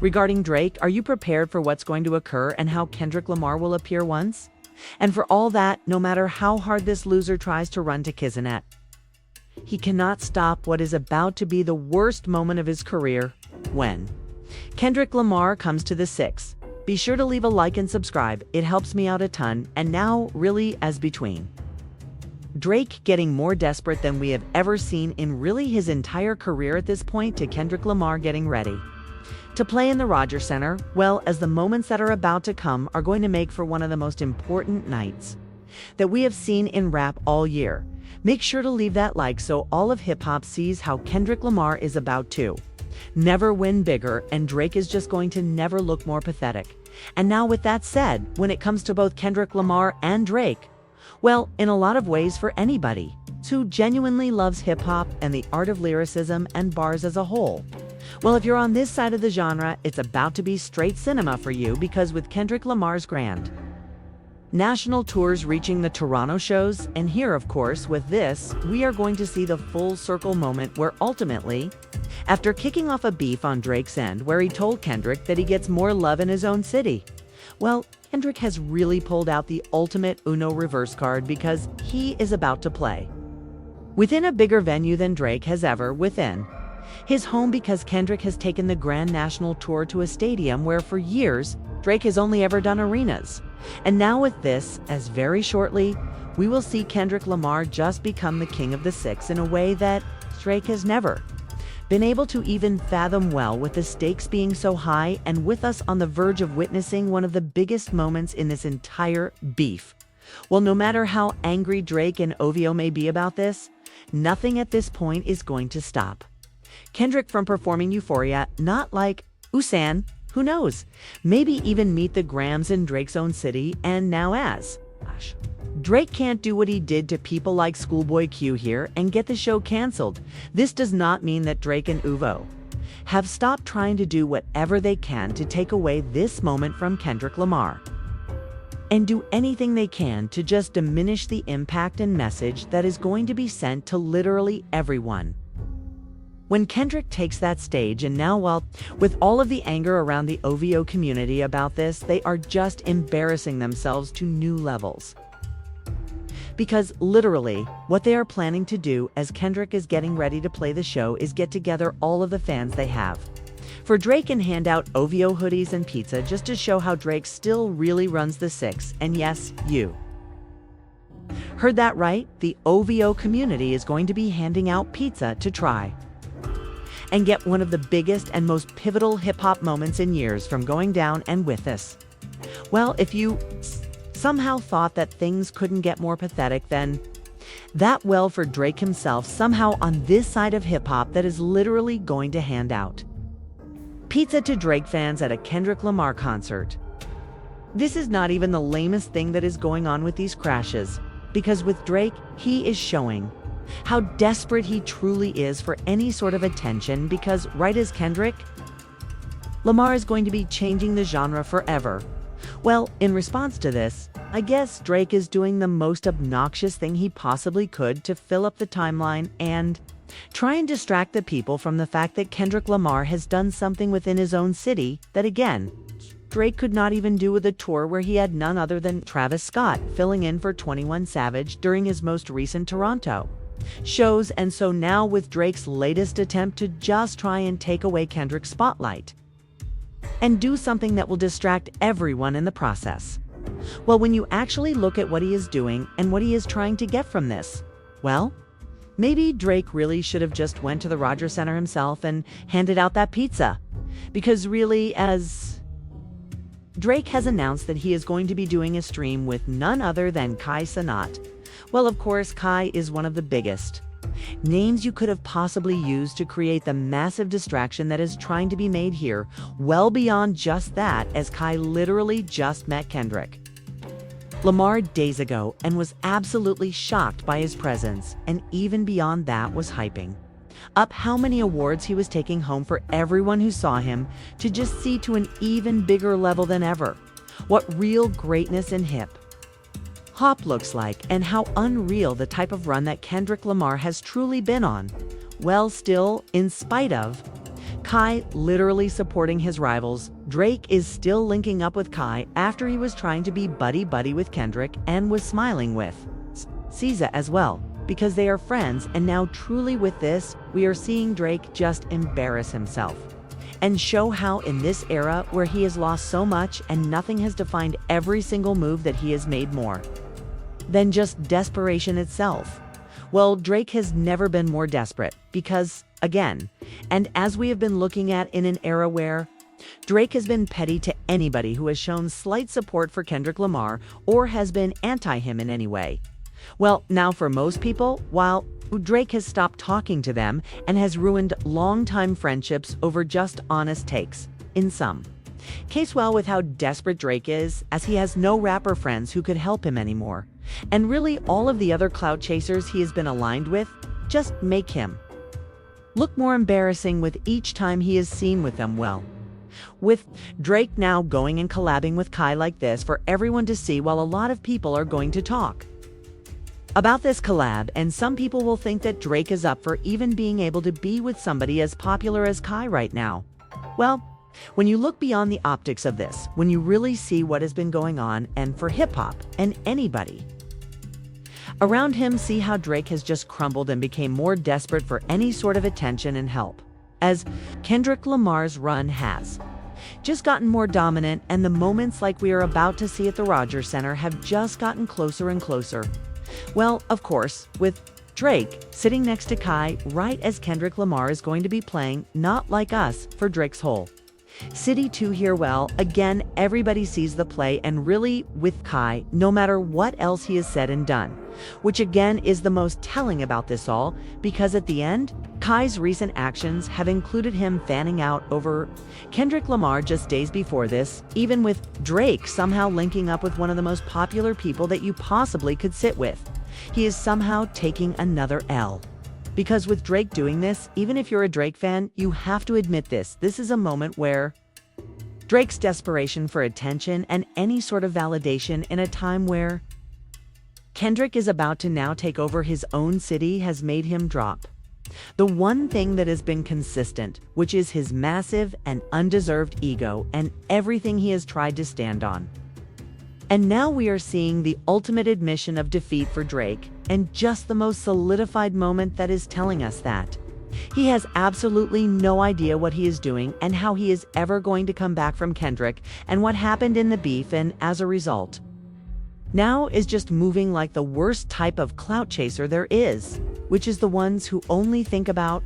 Regarding Drake, are you prepared for what's going to occur and how Kendrick Lamar will appear once? And for all that, no matter how hard this loser tries to run to Kizinet, he cannot stop what is about to be the worst moment of his career when Kendrick Lamar comes to the 6. Be sure to leave a like and subscribe. It helps me out a ton. And now, really, as between Drake getting more desperate than we have ever seen in really his entire career at this point to Kendrick Lamar getting ready to play in the Rogers Center, well, as the moments that are about to come are going to make for one of the most important nights that we have seen in rap all year. Make sure to leave that like so all of hip-hop sees how Kendrick Lamar is about to never win bigger, and Drake is just going to never look more pathetic. And now with that said, when it comes to both Kendrick Lamar and Drake, well, in a lot of ways for anybody who genuinely loves hip-hop and the art of lyricism and bars as a whole, well, if you're on this side of the genre, it's about to be straight cinema for you, because with Kendrick Lamar's grand national tours reaching the Toronto shows, and here, of course, with this, we are going to see the full circle moment where ultimately, after kicking off a beef on Drake's end where he told Kendrick that he gets more love in his own city, well, Kendrick has really pulled out the ultimate Uno reverse card, because he is about to play within a bigger venue than Drake has ever within his home, because Kendrick has taken the Grand National Tour to a stadium where for years Drake has only ever done arenas. And now with this, as very shortly, we will see Kendrick Lamar just become the king of the 6 in a way that Drake has never been able to even fathom, well, with the stakes being so high and with us on the verge of witnessing one of the biggest moments in this entire beef. Well, no matter how angry Drake and OVO may be about this, nothing at this point is going to stop Kendrick from performing Euphoria, not like Usan, who knows, maybe even Meet the Grams in Drake's own city. And now as Drake can't do what he did to people like Schoolboy Q here and get the show canceled, this does not mean that Drake and OVO have stopped trying to do whatever they can to take away this moment from Kendrick Lamar and do anything they can to just diminish the impact and message that is going to be sent to literally everyone when Kendrick takes that stage. And now, well, with all of the anger around the OVO community about this, they are just embarrassing themselves to new levels. Because literally, what they are planning to do as Kendrick is getting ready to play the show is get together all of the fans they have for Drake and hand out OVO hoodies and pizza, just to show how Drake still really runs the 6. And yes, you heard that right, the OVO community is going to be handing out pizza to try and get one of the biggest and most pivotal hip-hop moments in years from going down. And with this, well, if you somehow thought that things couldn't get more pathetic than that, well, for Drake himself, somehow on this side of hip-hop, that is literally going to hand out pizza to Drake fans at a Kendrick Lamar concert. This is not even the lamest thing that is going on with these crashes, because with Drake, he is showing how desperate he truly is for any sort of attention, because right as Kendrick, Lamar is going to be changing the genre forever. Well, in response to this, I guess Drake is doing the most obnoxious thing he possibly could to fill up the timeline and try and distract the people from the fact that Kendrick Lamar has done something within his own city that, again, Drake could not even do with a tour where he had none other than Travis Scott filling in for 21 Savage during his most recent Toronto shows. And so now with Drake's latest attempt to just try and take away Kendrick's spotlight and do something that will distract everyone in the process. Well, when you actually look at what he is doing and what he is trying to get from this, well, maybe Drake really should have just went to the Rogers Center himself and handed out that pizza. Because really, as Drake has announced that he is going to be doing a stream with none other than Kai Cenat. Well, of course, Kai is one of the biggest names you could have possibly used to create the massive distraction that is trying to be made here, well beyond just that, as Kai literally just met Kendrick Lamar days ago and was absolutely shocked by his presence, and even beyond that was hyping up how many awards he was taking home for everyone who saw him, to just see to an even bigger level than ever what real greatness in hip-hop looks like, and how unreal the type of run that Kendrick Lamar has truly been on. Well, still, in spite of Kai literally supporting his rivals, Drake is still linking up with Kai after he was trying to be buddy-buddy with Kendrick and was smiling with SZA as well, because they are friends. And now truly with this, we are seeing Drake just embarrass himself and show how in this era where he has lost so much and nothing has defined every single move that he has made more than just desperation itself. Well, Drake has never been more desperate because, again, and as we have been looking at in an era where Drake has been petty to anybody who has shown slight support for Kendrick Lamar or has been anti him in any way. Well, now for most people, while Drake has stopped talking to them and has ruined long-time friendships over just honest takes, in some case, well, with how desperate Drake is, as he has no rapper friends who could help him anymore. And really, all of the other clout chasers he has been aligned with just make him look more embarrassing with each time he is seen with them. Well, with Drake now going and collabing with Kai like this for everyone to see, while a lot of people are going to talk about this collab, and some people will think that Drake is up for even being able to be with somebody as popular as Kai right now. Well, when you look beyond the optics of this, when you really see what has been going on, and for hip-hop and anybody around him, see how Drake has just crumbled and became more desperate for any sort of attention and help, as Kendrick Lamar's run has just gotten more dominant, and the moments like we are about to see at the Rogers Center have just gotten closer and closer. Well, of course, with Drake sitting next to Kai right as Kendrick Lamar is going to be playing Not Like Us for Drake's whole City 2 here. Well, again, everybody sees the play, and really with Kai, no matter what else he has said and done, which again is the most telling about this all, because at the end, Kai's recent actions have included him fanning out over Kendrick Lamar just days before this, even with Drake somehow linking up with one of the most popular people that you possibly could sit with. He is somehow taking another L. Because with Drake doing this, even if you're a Drake fan, you have to admit this. This is a moment where Drake's desperation for attention and any sort of validation in a time where Kendrick is about to now take over his own city has made him drop the one thing that has been consistent, which is his massive and undeserved ego and everything he has tried to stand on. And now we are seeing the ultimate admission of defeat for Drake, and just the most solidified moment that is telling us that he has absolutely no idea what he is doing and how he is ever going to come back from Kendrick and what happened in the beef, and as a result, now is just moving like the worst type of clout chaser there is, which is the ones who only think about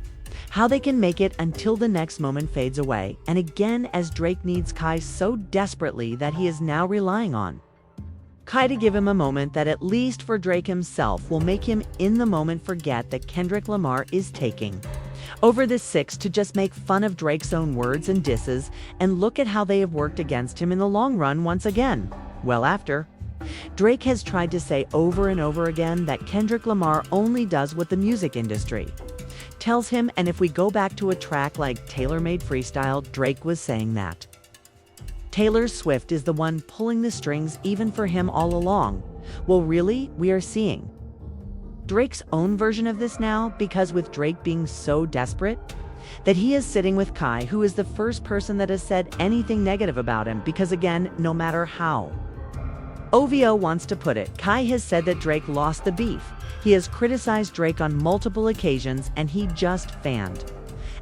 how they can make it until the next moment fades away. And again, as Drake needs Kai so desperately that he is now relying on Kai to give him a moment that, at least for Drake himself, will make him in the moment forget that Kendrick Lamar is taking over this 6 to just make fun of Drake's own words and disses, and look at how they have worked against him in the long run once again. Well, after Drake has tried to say over and over again that Kendrick Lamar only does what the music industry tells him, and if we go back to a track like Tailor-Made Freestyle, Drake was saying that Taylor Swift is the one pulling the strings even for him all along. Well, really, we are seeing Drake's own version of this now, because with Drake being so desperate that he is sitting with Kai, who is the first person that has said anything negative about him, because again, no matter how OVO wants to put it, Kai has said that Drake lost the beef. He has criticized Drake on multiple occasions, and he just fanned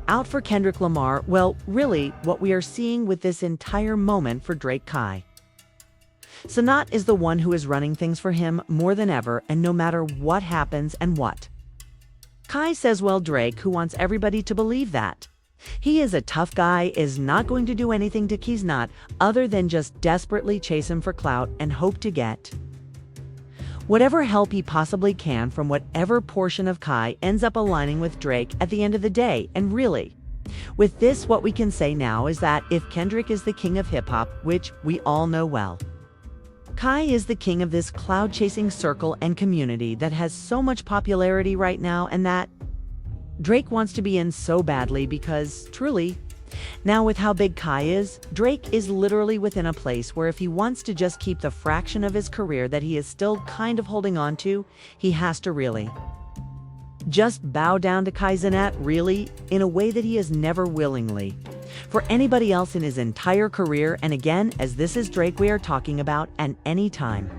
out for Kendrick Lamar. Well, really, what we are seeing with this entire moment for Drake Kai, Sanat is the one who is running things for him more than ever, and no matter what happens and what Kai says, well, Drake, who wants everybody to believe that he is a tough guy, is not going to do anything to Keys not other than just desperately chase him for clout and hope to get whatever help he possibly can from whatever portion of Kai ends up aligning with Drake at the end of the day. And really, with this, what we can say now is that if Kendrick is the king of hip-hop, which we all know well, Kai is the king of this cloud-chasing circle and community that has so much popularity right now, and that Drake wants to be in so badly, because truly, now with how big Kai is, Drake is literally within a place where if he wants to just keep the fraction of his career that he is still kind of holding on to, he has to really Just bow down to Kaizenat, really, in a way that he has never willingly. For anybody else in his entire career, and again, as this is Drake we are talking about, at any time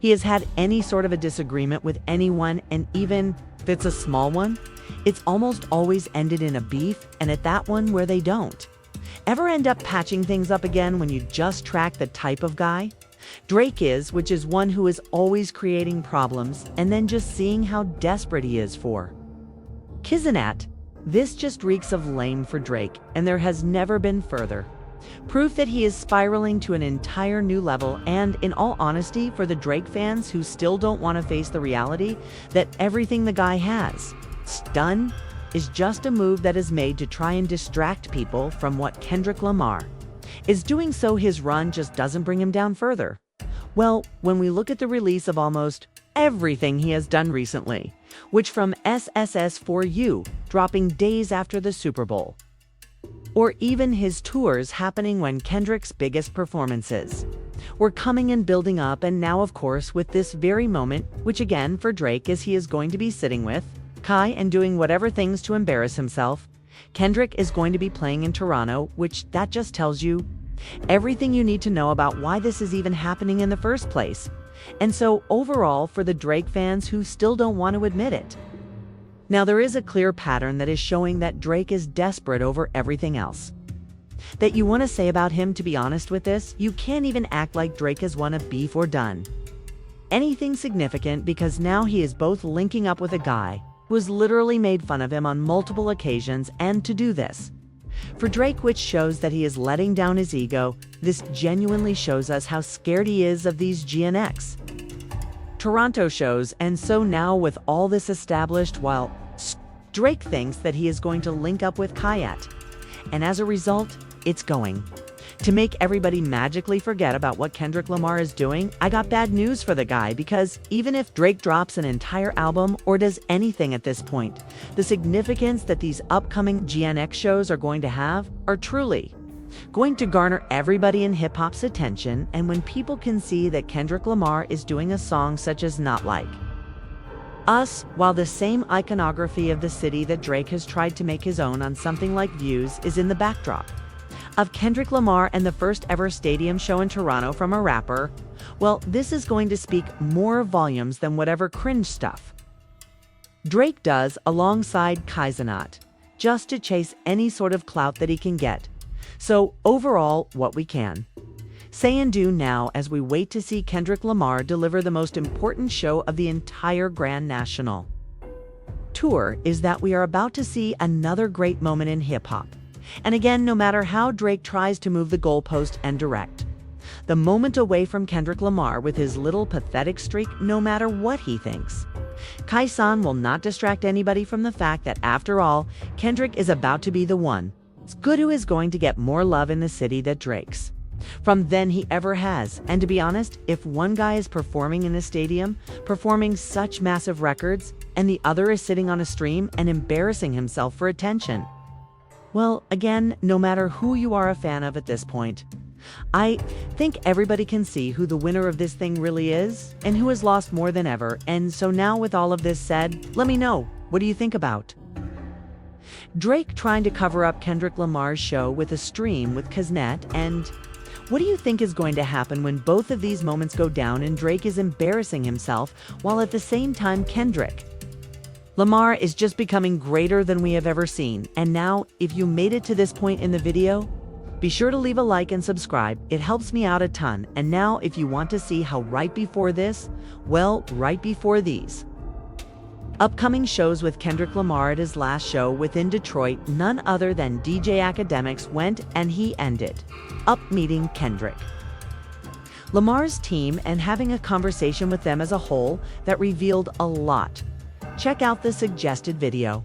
he has had any sort of a disagreement with anyone, and even if it's a small one, it's almost always ended in a beef, and at that one where they don't ever end up patching things up again when you just track the type of guy Drake is, which is one who is always creating problems and then just seeing how desperate he is for Kaizenat. This just reeks of lame for Drake, and there has never been further proof that he is spiraling to an entire new level. And in all honesty, for the Drake fans who still don't want to face the reality that everything the guy has done is just a move that is made to try and distract people from what Kendrick Lamar is doing, so his run just doesn't bring him down further. Well, when we look at the release of almost everything he has done recently, which from SSS4U dropping days after the Super Bowl, or even his tours happening when Kendrick's biggest performances were coming and building up, and now of course with this very moment, which again for Drake is he is going to be sitting with Kai and doing whatever things to embarrass himself. Kendrick is going to be playing in Toronto, which that just tells you everything you need to know about why this is even happening in the first place. And so overall, for the Drake fans who still don't want to admit it, now there is a clear pattern that is showing that Drake is desperate over everything else that you want to say about him. To be honest with this, you can't even act like Drake has won a beef or done anything significant, because now he is both linking up with a guy who has literally made fun of him on multiple occasions, and to do this for Drake, which shows that he is letting down his ego. This genuinely shows us how scared he is of these GNX Toronto shows. And so now with all this established, while Drake thinks that he is going to link up with Kayat, and as a result, it's going to make everybody magically forget about what Kendrick Lamar is doing. I got bad news for the guy, because even if Drake drops an entire album or does anything at this point, the significance that these upcoming GNX shows are going to have are truly going to garner everybody in hip-hop's attention. And when people can see that Kendrick Lamar is doing a song such as Not Like Us, while the same iconography of the city that Drake has tried to make his own on something like Views is in the backdrop of Kendrick Lamar and the first ever stadium show in Toronto from a rapper, well, this is going to speak more volumes than whatever cringe stuff Drake does alongside Kaizenat, just to chase any sort of clout that he can get. So overall, what we can say and do now as we wait to see Kendrick Lamar deliver the most important show of the entire Grand National Tour is that we are about to see another great moment in hip-hop. And again, no matter how Drake tries to move the goalpost and direct the moment away from Kendrick Lamar with his little pathetic streak, no matter what he thinks, Kai-san will not distract anybody from the fact that after all, Kendrick is about to be the one good who is going to get more love in the city that Drake's from than he ever has. And to be honest, if one guy is performing in a stadium, performing such massive records, and the other is sitting on a stream and embarrassing himself for attention, well, again, no matter who you are a fan of at this point, I think everybody can see who the winner of this thing really is and who has lost more than ever. And so now with all of this said, let me know, what do you think about Drake trying to cover up Kendrick Lamar's show with a stream with Kaizenat? And what do you think is going to happen when both of these moments go down and Drake is embarrassing himself while at the same time Kendrick Lamar is just becoming greater than we have ever seen? And now, if you made it to this point in the video, be sure to leave a like and subscribe. It helps me out a ton. And now, if you want to see how right before this, well, right before these upcoming shows with Kendrick Lamar at his last show within Detroit, none other than DJ Academics went and he ended up meeting Kendrick Lamar's team and having a conversation with them as a whole that revealed a lot. Check out the suggested video.